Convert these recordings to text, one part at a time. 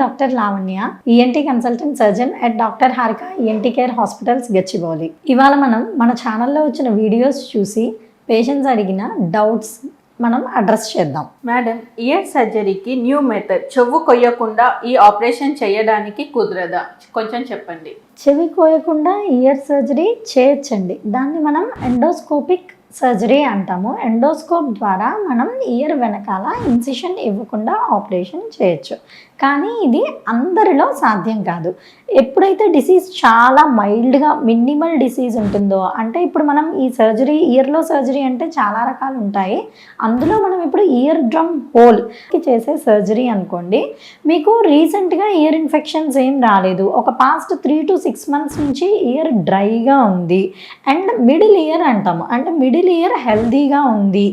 Doctor Lavanya, ENT consultant surgeon at doctor Harika ENT care hospitals Gachibowli. ఇవాళ మనం మన ఛానల్లో వచ్చిన వీడియోస్ చూసి పేషెంట్స్ అడిగిన డౌట్స్ మనం అడ్రస్ చేద్దాం. మేడం, ఇయర్ సర్జరీకి న్యూ మెథడ్, చెవు కొయ్యకుండా ఈ ఆపరేషన్ చేయడానికి కుదరదా? కొంచెం చెప్పండి. చెవి కోయకుండా ఇయర్ సర్జరీ చేయొచ్చండి. దాన్ని మనం ఎండోస్కోపిక్ సర్జరీ అంటాము. ఎండోస్కోప్ ద్వారా మనం ఇయర్ వెనకాల ఇన్సిషన్ ఇవ్వకుండా ఆపరేషన్ చేయొచ్చు. కానీ ఇది అందరిలో సాధ్యం కాదు. ఎప్పుడైతే డిసీజ్ చాలా మైల్డ్గా మినిమల్ డిసీజ్ ఉంటుందో, అంటే ఇప్పుడు మనం ఈ సర్జరీ ఇయర్లో సర్జరీ అంటే చాలా రకాలు ఉంటాయి. అందులో మనం ఇప్పుడు ఇయర్ డ్రమ్ హోల్కి చేసే సర్జరీ అనుకోండి, మీకు రీసెంట్గా ఇయర్ ఇన్ఫెక్షన్స్ ఏం రాలేదు, ఒక పాస్ట్ 3 to 6 months నుంచి ఇయర్ డ్రైగా ఉంది అండ్ మిడిల్ ఇయర్ అంటాము, అంటే మిడిల్ ఇయర్ హెల్దీగా ఉంది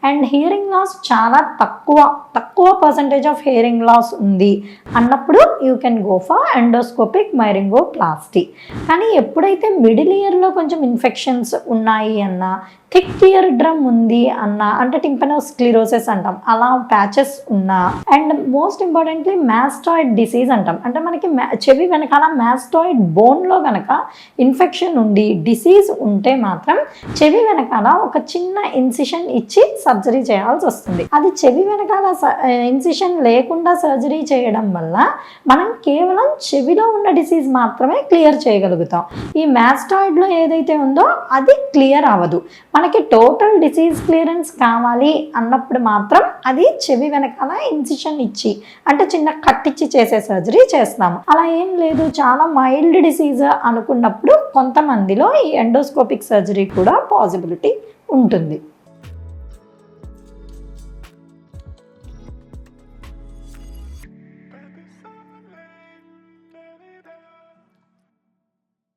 అండ్ హియరింగ్ లాస్ చాలా తక్కువ పర్సంటేజ్ ఆఫ్ హియరింగ్ లాస్ ఉంది అన్నప్పుడు you can go for endoscopic myringoplasty. కానీ ఎప్పుడైతే మిడిల్ ఇయర్లో కొంచెం ఇన్ఫెక్షన్స్ ఉన్నాయి అన్నా, థిక్ ఇయర్ డ్రమ్ ఉంది అన్న, అంటే టింపనోస్క్లిరోసిస్ అంటాం, అలా ప్యాచెస్ ఉన్నా, and most importantly mastoid disease అంటాం, అంటే మనకి చెవి వెనకాల మాస్టాయిడ్ బోన్లో కనుక ఇన్ఫెక్షన్ ఉండి డిసీజ్ ఉంటే మాత్రం చెవి వెనకాల ఒక చిన్న ఇన్సిషన్ ఇచ్చి సర్జరీ చేయాల్సి వస్తుంది. అది చెవి వెనకాల ఇన్సిషన్ లేకుండా సర్జరీ చేయడం వల్ల మనం కేవలం చెవిలో ఉన్న డిసీజ్ మాత్రమే క్లియర్ చేయగలుగుతాం. ఈ మాస్టాయిడ్లో ఏదైతే ఉందో అది క్లియర్ అవ్వదు. మనకి టోటల్ డిసీజ్ క్లియరెన్స్ కావాలి అన్నప్పుడు మాత్రం అది చెవి వెనకాల ఇన్సిషన్ ఇచ్చి, అంటే చిన్న కట్టిచ్చి చేసే సర్జరీ చేస్తాము. అలా ఏం లేదు, చాలా మైల్డ్ డిసీజ్ అనుకున్నప్పుడు కొంతమందిలో ఈ ఎండోస్కోపిక్ సర్జరీ కూడా పాసిబిలిటీ ఉంటుంది.